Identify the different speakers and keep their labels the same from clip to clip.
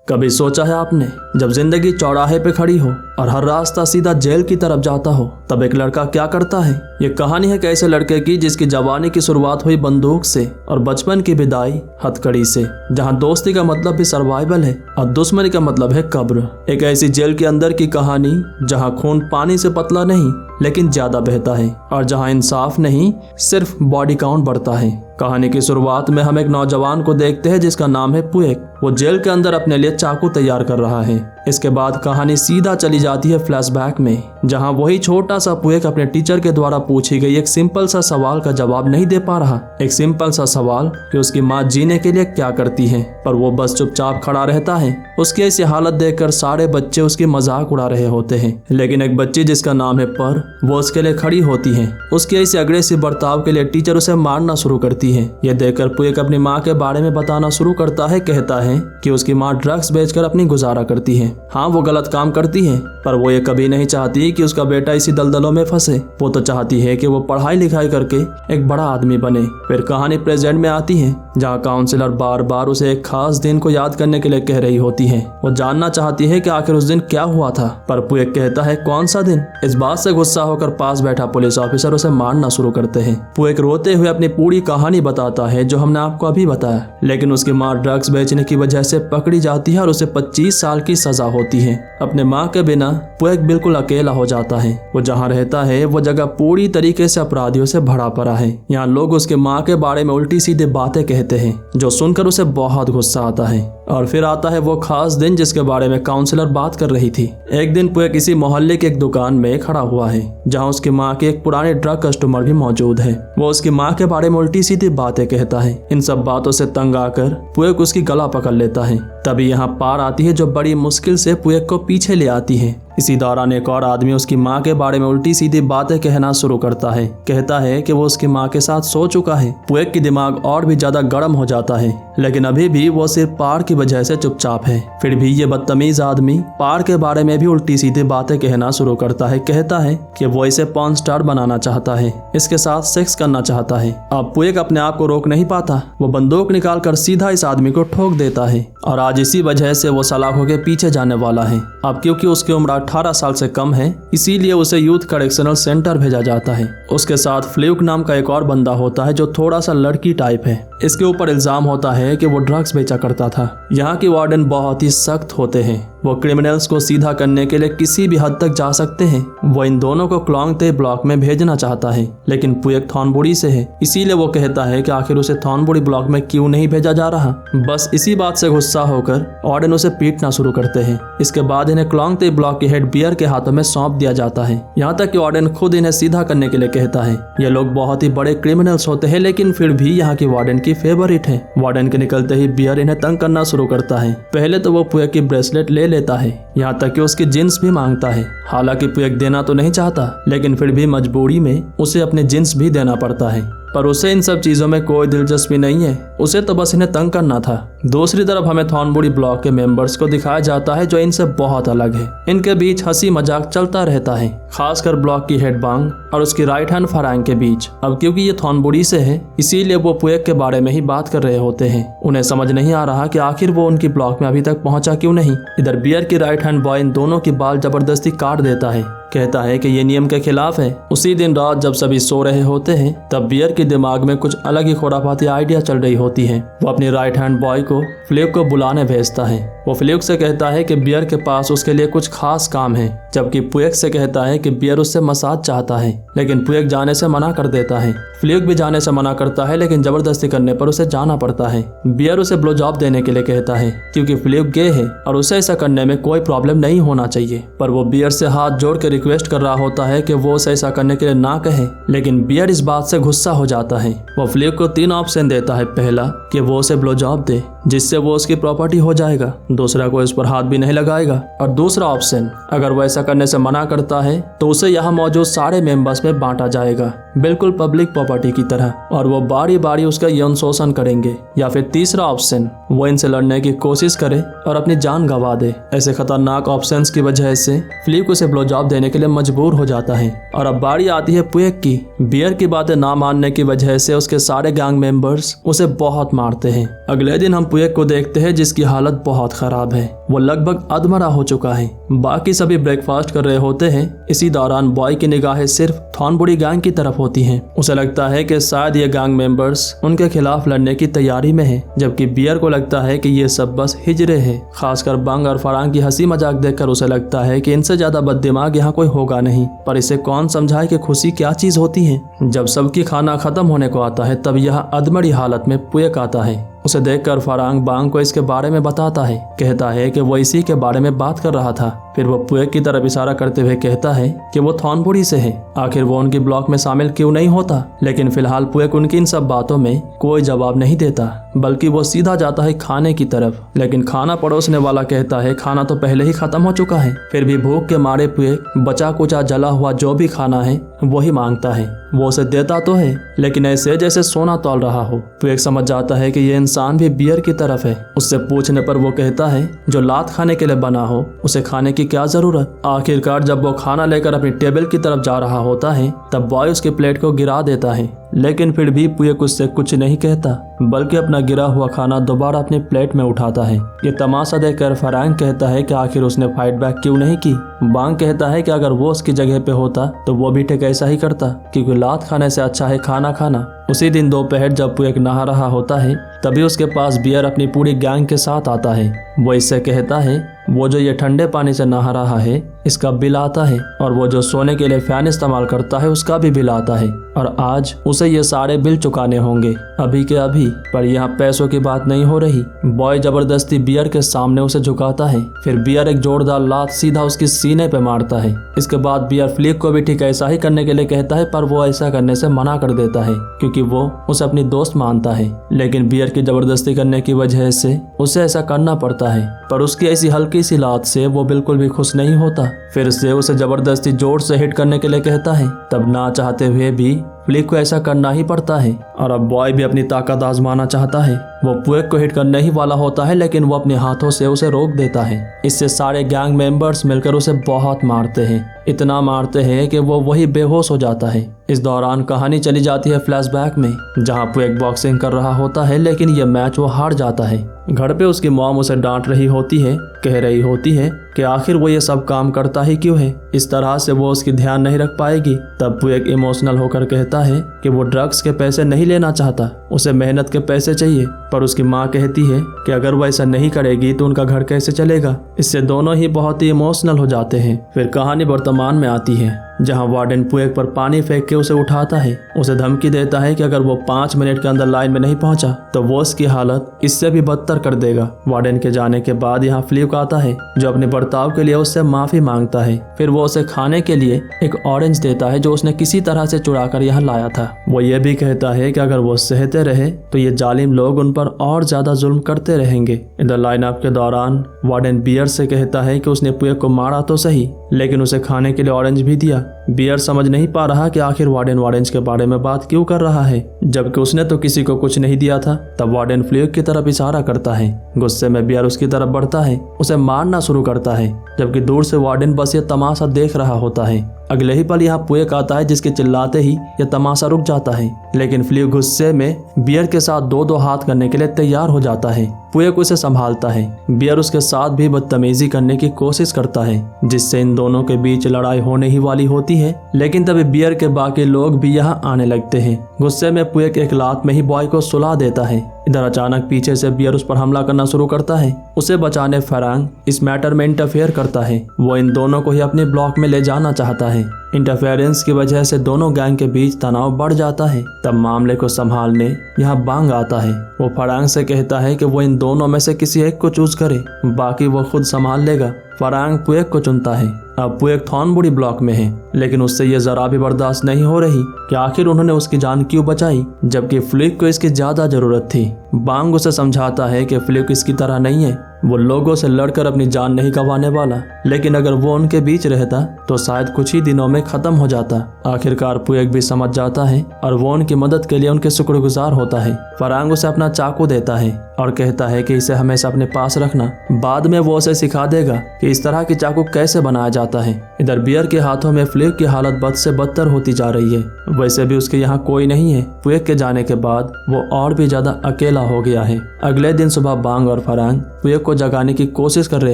Speaker 1: कभी सोचा है आपने, जब जिंदगी चौराहे पे खड़ी हो और हर रास्ता सीधा जेल की तरफ जाता हो, तब एक लड़का क्या करता है। ये कहानी है एक ऐसे लड़के की जिसकी जवानी की शुरुआत हुई बंदूक से और बचपन की विदाई हथकड़ी से, जहां दोस्ती का मतलब भी सर्वाइवल है और दुश्मनी का मतलब है कब्र। एक ऐसी जेल के अंदर की कहानी जहां खून पानी से पतला नहीं लेकिन ज्यादा बहता है और जहां इंसाफ नहीं सिर्फ बॉडी काउंट बढ़ता है। कहानी की शुरुआत में हम एक नौजवान को देखते हैं जिसका नाम है पुएक। वो जेल के अंदर अपने लिए चाकू तैयार कर रहा है। इसके बाद कहानी सीधा चली जाती है फ्लैशबैक में, जहां वही छोटा सा पुएक अपने टीचर के द्वारा पूछी गई एक सिंपल सा सवाल का जवाब नहीं दे पा रहा। एक सिंपल सा सवाल कि उसकी माँ जीने के लिए क्या करती है, पर वो बस चुपचाप खड़ा रहता है। उसकी ऐसी हालत देखकर सारे बच्चे उसकी मजाक उड़ा रहे होते हैं, लेकिन एक बच्ची जिसका नाम है पर, वो उसके लिए खड़ी होती है। उसके ऐसे अग्रेसिव बर्ताव के लिए टीचर उसे मारना शुरू करती है। यह देखकर पुएक अपनी माँ के बारे में बताना शुरू करता है। कहता है कि उसकी माँ ड्रग्स बेचकर अपनी गुजारा करती है। हाँ, वो गलत काम करती है, पर वो ये कभी नहीं चाहती कि उसका बेटा इसी दलदलों में फंसे। वो तो चाहती है कि वो पढ़ाई लिखाई करके एक बड़ा आदमी बने। फिर कहानी प्रेजेंट में आती है, जहाँ काउंसलर बार बार उसे एक खास दिन को याद करने के लिए कह रही होती है। वो जानना चाहती है कि आखिर उस दिन क्या हुआ था, पर पुएक कहता है कौन सा दिन। इस बात से गुस्सा होकर पास बैठा पुलिस ऑफिसर उसे मारना शुरू करते हैं। पुएक रोते हुए अपनी पूरी कहानी बताता है जो हमने आपको अभी बताया, लेकिन उसकी माँ ड्रग्स बेचने की वजह से पकड़ी जाती है और उसे 25 साल की सजा होती है। अपने माँ के बिना पुएक बिल्कुल अकेला हो जाता है। वो जहाँ रहता है वो जगह पूरी तरीके से अपराधियों से भरा पड़ा है। यहाँ लोग उसके माँ के बारे में उल्टी सीधी बातें कहते हैं, जो सुनकर उसे बहुत गुस्सा आता है। और फिर आता है वो खास दिन जिसके बारे में काउंसलर बात कर रही थी। एक दिन पुएक किसी मोहल्ले की एक दुकान में खड़ा हुआ है, जहाँ उसकी माँ के एक पुराने ड्रग कस्टमर भी मौजूद है। वो उसकी माँ के बारे में उल्टी सीधी बातें कहता है। इन सब बातों से तंग आकर पुएक उसकी गला पकड़ लेता है। तभी यहाँ पार आती है जो बड़ी मुश्किल से पुएक को पीछे ले आती है। इसी दौरान एक और आदमी उसकी माँ के बारे में उल्टी सीधी बातें कहना शुरू करता है। कहता है कि वो उसकी माँ के साथ सो चुका है। पुएक की दिमाग और भी ज्यादा गर्म हो जाता है, लेकिन अभी भी वो सिर्फ पार की वजह से चुपचाप है। फिर भी ये बदतमीज आदमी पार के बारे में भी उल्टी सीधी बातें कहना शुरू करता है। कहता है कि वो इसे पॉर्न स्टार बनाना चाहता है, इसके साथ सेक्स करना चाहता है। अब पुएक अपने आप को रोक नहीं पाता। वो बंदूक निकाल कर सीधा इस आदमी को ठोक देता है और आज इसी वजह से वो सलाखों के पीछे जाने वाला है। अब क्योंकि उसकी उम्र 18 साल से कम है, इसीलिए उसे यूथ करेक्शनल सेंटर भेजा जाता है। उसके साथ फ्ल्यूक नाम का एक और बंदा होता है जो थोड़ा सा लड़की टाइप है। इसके ऊपर इल्जाम होता है कि वो ड्रग्स बेचा करता था। यहाँ की वार्डन बहुत ही सख्त होते हैं। वो क्रिमिनल्स को सीधा करने के लिए किसी भी हद तक जा सकते हैं। वो इन दोनों को क्लोंगते ब्लॉक में भेजना चाहता है, लेकिन पुएक थॉर्नबुरी से है, इसीलिए वो कहता है कि आखिर उसे थॉर्नबुरी ब्लॉक में क्यों नहीं भेजा जा रहा। बस इसी बात से गुस्सा होकर वार्डन उसे पीटना शुरू करते हैं। इसके बाद इन्हें क्लोंगते ब्लॉक के हेड बियर के हाथों में सौंप दिया जाता है। यहाँ तक कि वार्डन खुद इन्हें सीधा करने के लिए कहता है। ये लोग बहुत ही बड़े क्रिमिनल्स होते हैं, लेकिन फिर भी यहाँ की वार्डन की फेवरेट है। वार्डन के निकलते ही बियर इन्हें तंग करना शुरू करता है। पहले तो वो पुएक की ब्रेसलेट ले लेता है, यहाँ तक कि उसकी जींस भी मांगता है। हालांकि पुएक देना तो नहीं चाहता, लेकिन फिर भी मजबूरी में उसे अपने जींस भी देना पड़ता है। पर उसे इन सब चीजों में कोई दिलचस्पी नहीं है, उसे तो बस इन्हें तंग करना था। दूसरी तरफ हमें थॉर्नबुरी ब्लॉक के मेंबर्स को दिखाया जाता है जो इनसे बहुत अलग है। इनके बीच हंसी मजाक चलता रहता है, खासकर ब्लॉक की हेड बांग और उसकी राइट हैंड फरांग के बीच। अब क्योंकि ये थॉर्नबुरी से है, इसीलिए वो पुएक के बारे में ही बात कर रहे होते हैं। उन्हें समझ नहीं आ रहा कि आखिर वो उनकी ब्लॉक में अभी तक पहुंचा क्यों नहीं। इधर बियर की राइट हैंड बॉय इन दोनों की बाल जबरदस्ती काट देता है। कहता है कि ये नियम के खिलाफ है। उसी दिन रात जब सभी सो रहे होते हैं, तब बियर के दिमाग में कुछ अलग ही खुराफाती आइडिया चल रही होती है। वो अपनी राइट हैंड बॉय को फ्ल्यूक को बुलाने भेजता है। वो फ्ल्यूक से कहता है कि बियर के पास उसके लिए कुछ खास काम है, जबकि पुएक से कहता है कि बियर उससे मसाज चाहता है, लेकिन पुएक जाने से मना कर देता है। फ्ल्यूक भी जाने से मना करता है, लेकिन जबरदस्ती करने पर उसे जाना पड़ता है। बियर उसे ब्लो जॉब देने के लिए कहता है, क्योंकि फ्ल्यूक गे है और उसे ऐसा करने में कोई प्रॉब्लम नहीं होना चाहिए। पर वो बियर से हाथ जोड़ के रिक्वेस्ट कर रहा होता है कि वो उसे ऐसा करने के लिए ना कहे, लेकिन बियर इस बात से गुस्सा हो जाता है। वो फ्ल्यूक को 3 ऑप्शन देता है। पहला कि वो उसे ब्लो जॉब दे, जिससे वो उसकी प्रॉपर्टी हो जाएगा। दूसरा, कोई उस पर हाथ भी नहीं लगाएगा। और दूसरा ऑप्शन, अगर वो ऐसा करने से मना करता है तो उसे यहाँ मौजूद सारे मेंबर्स में बांटा जाएगा। बिल्कुल पब्लिक प्रॉपर्टी की तरह, और वो बारी बारी उसका यौन शोषण करेंगे। या फिर तीसरा ऑप्शन, वो इनसे लड़ने की कोशिश करे और अपनी जान गंवा दे। ऐसे खतरनाक ऑप्शंस की वजह से फ्लिक उसे ब्लो जॉब देने के लिए मजबूर हो जाता है। और अब बारी आती है पुएक की। बियर की बातें ना मानने की वजह से उसके सारे गैंग मेंबर्स उसे बहुत मारते हैं। अगले दिन हम पुएक को देखते हैं जिसकी हालत बहुत खराब है। वो लगभग अधमरा हो चुका है। बाकी सभी ब्रेकफास्ट कर रहे होते हैं। इसी दौरान बॉय की निगाहें सिर्फ थॉर्नबुरी गैंग की तरफ होती हैं। उसे लगता है कि शायद ये गैंग मेंबर्स उनके खिलाफ लड़ने की तैयारी में है, जबकि बियर को लगता है कि ये सब बस हिजरे हैं। खासकर बंग और फरांग की हंसी मजाक देखकर उसे लगता है कि इनसे ज्यादा बददिमाग यहाँ कोई होगा नहीं। पर इसे कौन समझाए कि खुशी क्या चीज होती है। जब सबकी खाना खत्म होने को आता है तब यहाँ अधमरी हालत में पुएक आता है। उसे देखकर फरांग बांग को इसके बारे में बताता है। कहता है कि वो इसी के बारे में बात कर रहा था। फिर वो पुएक की तरफ इशारा करते हुए कहता है कि वो थॉर्नबुरी से है, आखिर वो उनकी ब्लॉक में शामिल क्यों नहीं होता। लेकिन फिलहाल पुएक उनकी इन सब बातों में कोई जवाब नहीं देता, बल्कि वो सीधा जाता है खाने की तरफ। लेकिन खाना परोसने वाला कहता है खाना तो पहले ही खत्म हो चुका है। फिर भी भूख के मारे पुएक बचा कुचा जला हुआ जो भी खाना है वही मांगता है। वो उसे देता तो है, लेकिन ऐसे जैसे सोना तौल रहा हो। पुएक समझ जाता है कि ये इंसान भी बियर की तरफ है। उससे पूछने पर वो कहता है जो लात खाने के लिए बना हो उसे खाने की क्या जरूरत। आखिरकार जब वो खाना लेकर अपनी टेबल की तरफ जा रहा होता है तब बॉय उसके प्लेट को गिरा देता है। लेकिन फिर भी पुएक उससे कुछ नहीं कहता, बल्कि अपना गिरा हुआ खाना दोबारा अपनी प्लेट में उठाता है। ये तमाशा देखकर फरांग कहता है कि आखिर उसने फाइट बैक क्यों नहीं की। बांग कहता है कि अगर वो उसकी जगह पे होता तो वो भी ठीक ऐसा ही करता, क्योंकि लात खाने से अच्छा है खाना खाना। उसी दिन दोपहर जब पुएक नहा रहा होता है तभी उसके पास बियर अपनी पूरी गैंग के साथ आता है। वो इससे कहता है वो जो ये ठंडे पानी से नहा रहा है इसका बिल आता है, और वो जो सोने के लिए फैन इस्तेमाल करता है उसका भी बिल आता है, और आज उसे ये सारे बिल चुकाने होंगे अभी के अभी। पर यहाँ पैसों की बात नहीं हो रही। बॉय जबरदस्ती बियर के सामने उसे झुकाता है। फिर बियर एक जोरदार लात सीधा उसकी सीने पे मारता है। इसके बाद बियर फ्लिक को भी ठीक ऐसा ही करने के लिए कहता है, पर वो ऐसा करने से मना कर देता है क्योंकि वो उसे अपनी दोस्त मानता है। लेकिन बियर की जबरदस्ती करने की वजह से उसे ऐसा करना पड़ता है, पर उसकी ऐसी हल्की सी लात से वो बिल्कुल भी खुश नहीं होता। फिर से उसे जबरदस्ती जोर से हिट करने के लिए कहता है। तब ना चाहते हुए भी फ्लिक को ऐसा करना ही पड़ता है, और अब बॉय भी अपनी ताकत आजमाना चाहता है। वो पुएक को हिट करने ही वाला होता है, लेकिन वो अपने हाथों से उसे रोक देता है। इससे सारे गैंग मेंबर्स मिलकर उसे बहुत मारते हैं, इतना मारते हैं कि वो वही बेहोश हो जाता है। इस दौरान कहानी चली जाती है फ्लैशबैक में, जहां पुएक बॉक्सिंग कर रहा होता है, लेकिन ये मैच वो हार जाता है। घर पे उसकी मॉम उसे डांट रही होती है, कह रही होती है कि आखिर वो ये सब काम करता ही क्यों है, इस तरह से वो उसकी ध्यान नहीं रख पाएगी। तब पुएक इमोशनल होकर कहता है कि वो ड्रग्स के पैसे नहीं लेना चाहता, उसे मेहनत के पैसे चाहिए। पर उसकी माँ कहती है कि अगर वो ऐसा नहीं करेगी तो उनका घर कैसे चलेगा। इससे दोनों ही बहुत ही इमोशनल हो जाते हैं। फिर कहानी वर्तमान में आती है, जहां वार्डन पुएक पर पानी फेंक के उसे उठाता है। उसे धमकी देता है कि अगर वो 5 मिनट के अंदर लाइन में नहीं पहुंचा तो वो उसकी हालत इससे भी बदतर कर देगा। वार्डन के जाने के बाद यहाँ फ्लिक आता है, जो अपने बर्ताव के लिए उससे माफी मांगता है। फिर वो उसे खाने के लिए एक ऑरेंज देता है जो उसने किसी तरह से चुरा कर यहाँ लाया था। वो ये भी कहता है कि अगर वो सहते रहे तो ये जालिम लोग उन पर और ज्यादा जुल्म करते रहेंगे। इधर लाइनअप के दौरान वार्डन बियर से कहता है कि उसने पुएक को मारा तो सही, लेकिन उसे खाने के लिए ऑरेंज भी दिया। बियर समझ नहीं पा रहा कि आखिर वार्डन ऑरेंज के बारे में बात क्यों कर रहा है, जबकि उसने तो किसी को कुछ नहीं दिया था। तब वार्डन फ्लिक की तरफ इशारा करता है। गुस्से में बियर उसकी तरफ बढ़ता है, उसे मारना शुरू करता है, जबकि दूर से वार्डन बस ये तमाशा देख रहा होता है। अगले ही पल यहाँ पुएक आता है, जिसके चिल्लाते ही यह तमाशा रुक जाता है। लेकिन फ्लिक गुस्से में बियर के साथ 2-2 हाथ करने के लिए तैयार हो जाता है। पुएक उसे संभालता है। बियर उसके साथ भी बदतमीजी करने की कोशिश करता है, जिससे इन दोनों के बीच लड़ाई होने ही वाली होती है। लेकिन तभी बियर के बाकी लोग भी यहाँ आने लगते हैं। गुस्से में पुएक एक लात में ही बॉय को सुला देता है। इधर अचानक पीछे से बियर उस पर हमला करना शुरू करता है। उसे बचाने फरांग इस मैटर में इंटरफेयर करता है। वो इन दोनों को ही अपने ब्लॉक में ले जाना चाहता है। इंटरफेरेंस की वजह से दोनों गैंग के बीच तनाव बढ़ जाता है। तब मामले को संभालने यहाँ बांग आता है। वो फरांग से कहता है कि वो इन दोनों में से किसी एक को चूज करे, बाकी वो खुद संभाल लेगा। फरांग पुएक को चुनता है अब वो एक थॉर्नबुरी ब्लॉक में है, लेकिन उससे ये जरा भी बर्दाश्त नहीं हो रही कि आखिर उन्होंने उसकी जान क्यों बचाई जबकि फ्लिक को इसकी ज्यादा जरूरत थी। बांग उसे समझाता है कि फ्लिक इसकी तरह नहीं है, वो लोगों से लड़कर अपनी जान नहीं गंवाने वाला, लेकिन अगर वो उनके बीच रहता तो शायद कुछ ही दिनों में खत्म हो जाता। आखिरकार पुएक भी समझ जाता है और वो उनकी मदद के लिए उनके शुक्रगुजार होता है। फरांग उसे अपना चाकू देता है और कहता है कि इसे हमेशा अपने पास रखना, बाद में वो उसे सिखा देगा कि इस तरह की चाकू कैसे बनाया जाता है। इधर बियर के हाथों में फ्लिक की हालत बद से बदतर होती जा रही है। वैसे भी उसके यहाँ कोई नहीं है। पुएक के जाने के बाद वो और भी ज्यादा अकेला हो गया है। अगले दिन सुबह बांग और फरांग पुएक को जगाने की कोशिश कर रहे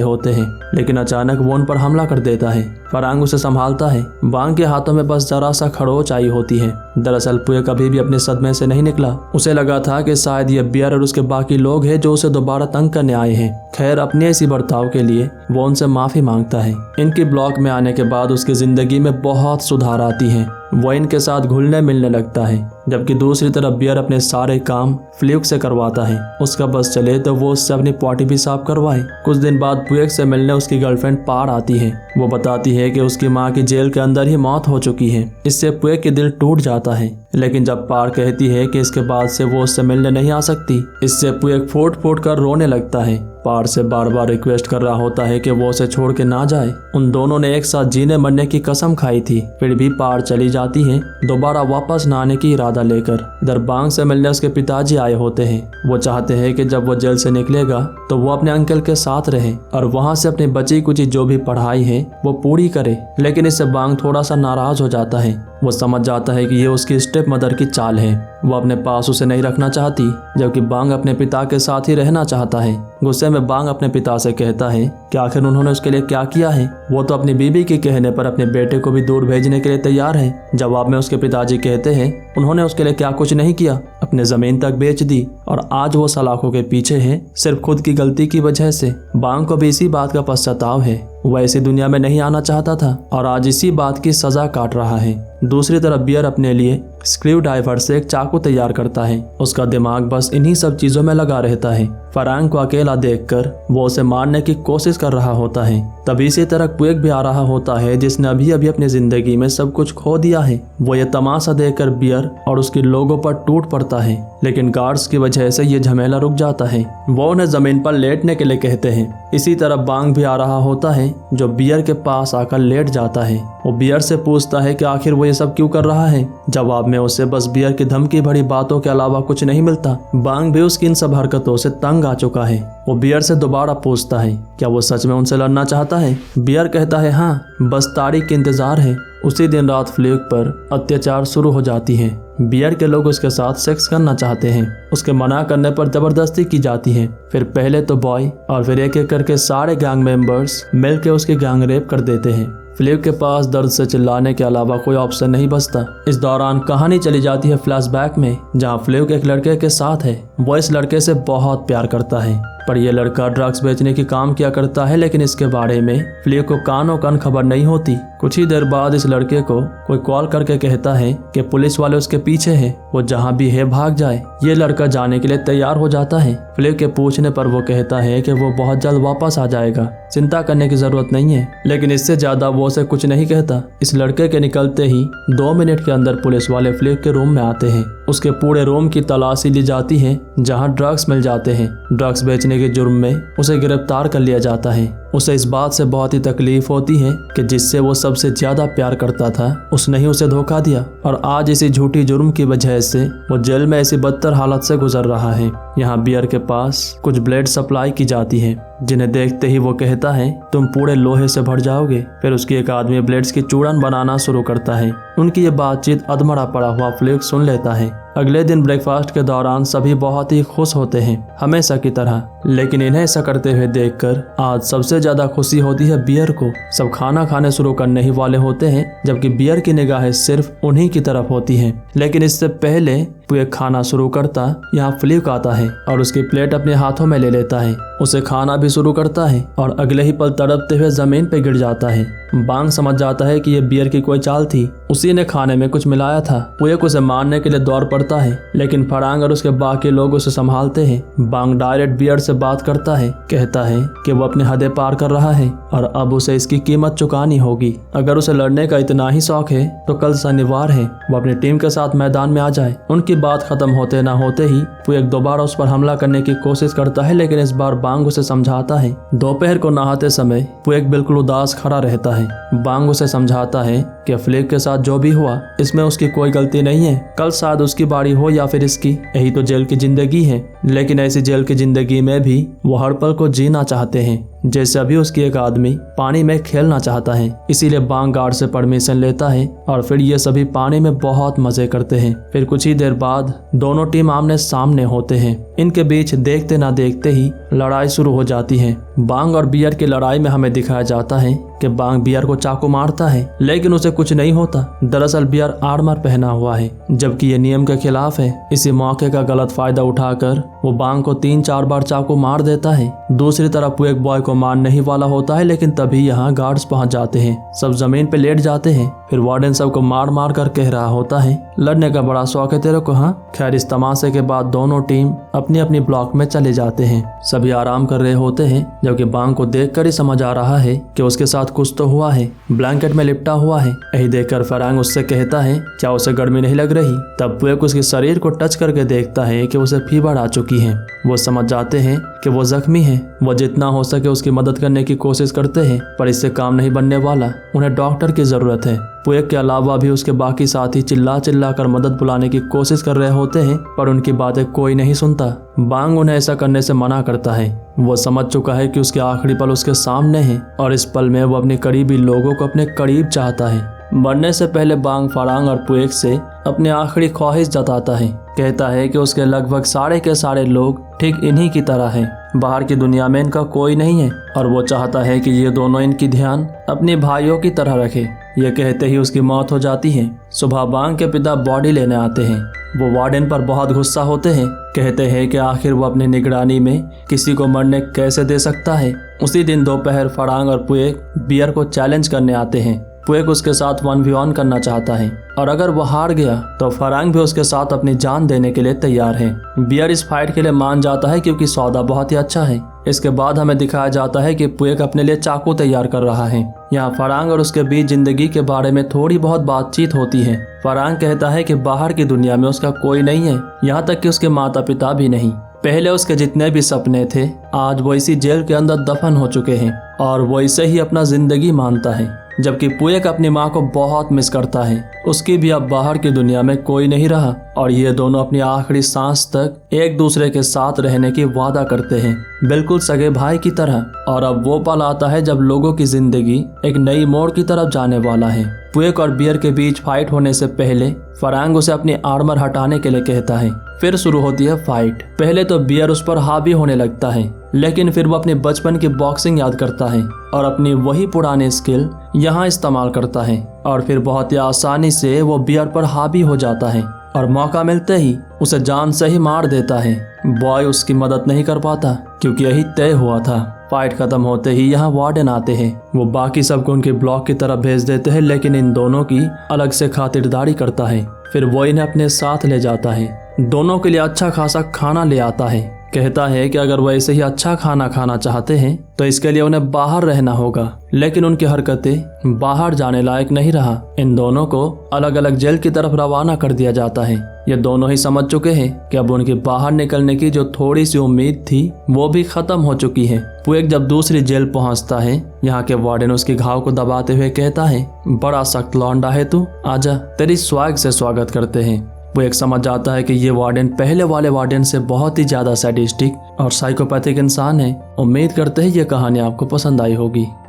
Speaker 1: होते हैं, लेकिन अचानक वो उन पर हमला कर देता है। फरांग उसे संभालता है। बांग के हाथों में बस जरा सा खरोच आई होती है। दरअसल पुएक अभी भी अपने सदमे से नहीं निकला। उसे लगा था कि शायद ये बियर और उसके बाकी लोग हैं जो उसे दोबारा तंग करने आए हैं। खैर, अपने ऐसी बर्ताव के लिए वो उनसे माफी मांगता है। इनकी ब्लॉक में आने के बाद उसकी जिंदगी में बहुत सुधार आती है। वो इनके साथ घुलने मिलने लगता है, जबकि दूसरी तरफ बियर अपने सारे काम फ्लिक से करवाता है। उसका बस चले तो वो उससे अपनी पॉटी भी साफ करवाए। कुछ दिन बाद पुएक से मिलने उसकी गर्लफ्रेंड पार आती है। वो बताती है कि उसकी माँ की जेल के अंदर ही मौत हो चुकी है। इससे पुएक के दिल टूट जाता है, लेकिन जब पार कहती है कि इसके बाद से वो उससे मिलने नहीं आ सकती, इससे पुएक फूट फूट कर रोने लगता है। पार से बार बार रिक्वेस्ट कर रहा होता है कि वो उसे छोड़ के ना जाए। उन दोनों ने एक साथ जीने मरने की कसम खाई थी, फिर भी पार चली जाती है दोबारा वापस ना आने की इरादा लेकर। इधर बांग से मिलने उसके पिताजी आए होते हैं। वो चाहते हैं कि जब वो जेल से निकलेगा तो वो अपने अंकल के साथ रहे और वहाँ से अपनी बची कुची जो भी पढ़ाई है वो पूरी करे, लेकिन इससे बांग थोड़ा सा नाराज हो जाता है। वो समझ जाता है कि ये उसकी स्टेप मदर की चाल है। वो अपने पास उसे नहीं रखना चाहती, जबकि बांग अपने पिता के साथ ही रहना चाहता है। गुस्से में बांग अपने पिता से कहता है कि आखिर उन्होंने उसके लिए क्या किया है। वो तो अपनी बीबी के कहने पर अपने बेटे को भी दूर भेजने के लिए तैयार है। जवाब में उसके पिताजी कहते हैं उन्होंने उसके लिए क्या कुछ नहीं किया, अपने जमीन तक बेच दी और आज वो सलाखों के पीछे है सिर्फ खुद की गलती की वजह से। बांग को भी इसी बात का पश्चाताप है। वह ऐसी दुनिया में नहीं आना चाहता था और आज इसी बात की सजा काट रहा है। दूसरी तरफ बियर अपने लिए स्क्रू ड्राइवर से एक चाकू तैयार करता है। उसका दिमाग बस इन्हीं सब चीजों में लगा रहता है। फरांग को अकेला देखकर वो उसे मारने की कोशिश कर रहा होता है। तभी इसी तरह पुएक भी आ रहा होता है, जिसने अभी अभी अपनी जिंदगी में सब कुछ खो दिया है। वो ये तमाशा देखकर बियर और उसके लोगों पर टूट पड़ता है, लेकिन गार्ड्स की वजह से ये झमेला रुक जाता है। वो उन्हें जमीन पर लेटने के लिए कहते हैं। इसी तरह बांग भी आ रहा होता है, जो बियर के पास आकर लेट जाता है। वो बियर से पूछता है कि आखिर वो ये सब क्यों कर रहा है। जवाब में उसे बस बियर की धमकी भरी बातों के अलावा कुछ नहीं मिलता। बांग भी उसकी इन सब हरकतों से तंग आ चुका है। वो बियर से दोबारा पूछता है क्या वो सच में उनसे लड़ना चाहता है। बियर कहता है हाँ, बस तारीख के इंतजार है। उसी दिन रात फ्लिक पर अत्याचार शुरू हो जाती है। बियर के लोग उसके साथ सेक्स करना चाहते हैं। उसके मना करने पर जबरदस्ती की जाती है। फिर पहले तो बॉय और फिर एक एक करके सारे गैंग मेंबर्स मिलकर उसकी गैंग रेप कर देते हैं। फ्लिक के पास दर्द से चिल्लाने के अलावा कोई ऑप्शन नहीं बचता। इस दौरान कहानी चली जाती है फ्लैशबैक में, जहां फ्लिक एक लड़के के साथ है। वो इस लड़के से बहुत प्यार करता है, पर यह लड़का ड्रग्स बेचने की काम किया करता है, लेकिन इसके बारे में फ्लिक को कानों कान खबर नहीं होती। कुछ ही देर बाद इस लड़के को कोई कॉल करके कहता है कि पुलिस वाले उसके पीछे हैं, वो जहाँ भी है भाग जाए। ये लड़का जाने के लिए तैयार हो जाता है। फ्लिक के पूछने पर वो कहता है कि वो बहुत जल्द वापस आ जाएगा, चिंता करने की जरूरत नहीं है, लेकिन इससे ज्यादा वो उसे कुछ नहीं कहता। इस लड़के के निकलते ही 2 मिनट के अंदर पुलिस वाले फ्लिक के रूम में आते हैं। उसके पूरे रूम की तलाशी ली जाती है, जहां ड्रग्स मिल जाते हैं। ड्रग्स बेचने के जुर्म में उसे गिरफ्तार कर लिया जाता है। उसे इस बात से बहुत ही तकलीफ होती है कि जिससे वो सबसे ज्यादा प्यार करता था उसने ही उसे धोखा दिया, और आज इसी झूठी जुर्म की वजह से वो जेल में ऐसी बदतर हालत से गुजर रहा है। यहाँ बियर के पास कुछ ब्लेड सप्लाई की जाती है, जिन्हें देखते ही वो कहता है तुम पूरे लोहे से भर जाओगे। फिर उसकी एक आदमी ब्लेड्स की चूड़न बनाना शुरू करता है। उनकी ये बातचीत अधमरा पड़ा हुआ फ्लिक सुन लेता है। अगले दिन ब्रेकफास्ट के दौरान सभी बहुत ही खुश होते हैं, हमेशा की तरह, लेकिन इन्हें ऐसा करते हुए देखकर आज सबसे ज्यादा खुशी होती है बियर को। सब खाना खाने शुरू करने ही वाले होते हैं, जबकि बियर की निगाहें सिर्फ उन्हीं की तरफ होती हैं। लेकिन इससे पहले पुएक खाना शुरू करता यहाँ फ्लिक आता है और उसकी प्लेट अपने हाथों में ले लेता है। उसे खाना भी शुरू करता है और अगले ही पल तड़पते हुए जमीन पे गिर जाता है। बांग समझ जाता है कि ये बियर की कोई चाल थी, उसी ने खाने में कुछ मिलाया था। पुएक उसे मारने के लिए दौड़ पड़ता है, लेकिन फरांग और उसके बाकी लोग उसे संभालते हैं। बांग डायरेक्ट बियर से बात करता है, कहता है कि वो अपनी हदें पार कर रहा है और अब उसे इसकी कीमत चुकानी होगी। अगर उसे लड़ने का इतना ही शौक है तो कल शनिवार है, वो अपनी टीम के साथ मैदान में आ जाए। उनकी बात खत्म होते ना होते ही पुएक दोबारा उस पर हमला करने की कोशिश करता है, लेकिन इस बार बांग उसे समझाता है। दोपहर को नहाते समय पुएक बिल्कुल उदास खड़ा रहता है। बांग उसे समझाता है कि फ्लिक के साथ जो भी हुआ इसमें उसकी कोई गलती नहीं है। कल शायद उसकी बारी हो या फिर इसकी, यही तो जेल की जिंदगी है। लेकिन ऐसी जेल की जिंदगी में भी वो हर पल को जीना चाहते हैं, जैसे अभी उसकी एक आदमी पानी में खेलना चाहता है। इसीलिए बांग गार्ड से परमिशन लेता है और फिर ये सभी पानी में बहुत मजे करते हैं। फिर कुछ ही देर बाद दोनों टीम आमने सामने होते हैं। इनके बीच देखते ना देखते ही लड़ाई शुरू हो जाती है। बांग और बियर की लड़ाई में हमें दिखाया जाता है कि बांग बियर को चाकू मारता है, लेकिन उसे कुछ नहीं होता। दरअसल बियर आर्मर पहना हुआ है, जबकि ये नियम के खिलाफ है। इसी मौके का गलत फायदा उठाकर वो बांग को 3-4 बार चाकू मार देता है। दूसरी तरफ पुएक बॉय को मारने ही वाला होता है, लेकिन तभी यहाँ गार्ड्स पहुंच जाते हैं। सब जमीन पे लेट जाते हैं। फिर वार्डन सबको मार मार कर कह रहा होता है, लड़ने का बड़ा शौक है तेरे को, हाँ? खैर, इस तमाशे के बाद दोनों टीम अपनी अपनी ब्लॉक में चले जाते हैं। सभी आराम कर रहे होते हैं, जबकि बांग को देखकर ही समझ आ रहा है कि उसके साथ कुछ तो हुआ है। ब्लैंकेट में लिपटा हुआ है। यही देखकर फरांग उससे कहता है क्या उसे गर्मी नहीं लग रही। तब पुएक उसके शरीर को टच करके देखता है कि उसे फीवर आ चुकी है। वो समझ जाते हैं कि वो जख्मी है। वो जितना हो सके उसकी मदद करने की कोशिश करते हैं, पर इससे काम नहीं बनने वाला। उन्हें डॉक्टर की जरूरत है। पुएक के अलावा भी उसके बाकी साथी चिल्ला चिल्ला कर मदद बुलाने की कोशिश कर रहे होते हैं, पर उनकी बातें कोई नहीं सुनता। बांग उन्हें ऐसा करने से मना करता है। वो समझ चुका है कि उसके आखिरी पल उसके सामने हैं और इस पल में वो अपने करीबी लोगों को अपने करीब चाहता है। मरने से पहले बांग फरांग और पुएक से अपने आखिरी ख्वाहिश जताता है। कहता है कि उसके लगभग सारे के सारे लोग ठीक इन्हीं की तरह हैं। बाहर की दुनिया में इनका कोई नहीं है और वो चाहता है कि ये दोनों इनकी ध्यान अपने भाइयों की तरह रखे। ये कहते ही उसकी मौत हो जाती है। सुबह बांग के पिता बॉडी लेने आते हैं। वो वार्डन पर बहुत गुस्सा होते हैं। कहते हैं कि आखिर वो अपनी निगरानी में किसी को मरने कैसे दे सकता है। उसी दिन दोपहर फरांग और पुएक बियर को चैलेंज करने आते हैं। पुएक उसके साथ 1v1 करना चाहता है और अगर वो हार गया तो फरांग भी उसके साथ अपनी जान देने के लिए तैयार है। बियर इस फाइट के लिए मान जाता है क्योंकि सौदा बहुत ही अच्छा है। इसके बाद हमें दिखाया जाता है कि पुएक अपने लिए चाकू तैयार कर रहा है। यहाँ फरांग और उसके बीच जिंदगी के बारे में थोड़ी बहुत बातचीत होती है। फरांग कहता है कि बाहर की दुनिया में उसका कोई नहीं है, यहाँ तक कि उसके माता पिता भी नहीं। पहले उसके जितने भी सपने थे आज वो इसी जेल के अंदर दफन हो चुके हैं और वो इसे ही अपना जिंदगी मानता है। जबकि पुएक अपनी माँ को बहुत मिस करता है। उसकी भी अब बाहर की दुनिया में कोई नहीं रहा और ये दोनों अपनी आखिरी सांस तक एक दूसरे के साथ रहने की वादा करते हैं, बिल्कुल सगे भाई की तरह। और अब वो पल आता है जब लोगों की जिंदगी एक नई मोड़ की तरफ जाने वाला है। पुएक और बियर के बीच फाइट होने से पहले फरांग उसे अपनी आर्मर हटाने के लिए कहता है। फिर शुरू होती है फाइट। पहले तो बियर उस पर हावी होने लगता है, लेकिन फिर वो अपने बचपन की बॉक्सिंग याद करता है और अपनी वही पुरानी स्किल यहाँ इस्तेमाल करता है और फिर बहुत ही आसानी से वो बियर पर हावी हो जाता है और मौका मिलते ही उसे जान से ही मार देता है। बॉय उसकी मदद नहीं कर पाता क्योंकि यही तय हुआ था। फाइट खत्म होते ही यहाँ वार्डन आते हैं। वो बाकी सबको उनके ब्लॉक की तरफ भेज देते हैं, लेकिन इन दोनों की अलग से खातिरदारी करता है। फिर वो इन्हें अपने साथ ले जाता है। दोनों के लिए अच्छा खासा खाना ले आता है। कहता है कि अगर वो ऐसे ही अच्छा खाना खाना चाहते हैं तो इसके लिए उन्हें बाहर रहना होगा, लेकिन उनकी हरकतें बाहर जाने लायक नहीं रहा। इन दोनों को अलग अलग जेल की तरफ रवाना कर दिया जाता है। ये दोनों ही समझ चुके हैं कि अब उनके बाहर निकलने की जो थोड़ी सी उम्मीद थी वो भी खत्म हो चुकी है। पुएक जब दूसरी जेल पहुंचता है, यहाँ के वार्डन उसके घाव को दबाते हुए कहता है, बड़ा सख्त लौंडा है तू, आजा, तेरी स्वैग से स्वागत करते हैं। वो एक समझ जाता है कि ये वार्डन पहले वाले वार्डन से बहुत ही ज्यादा सैडिस्टिक और साइकोपैथिक इंसान है। उम्मीद करते हैं ये कहानी आपको पसंद आई होगी।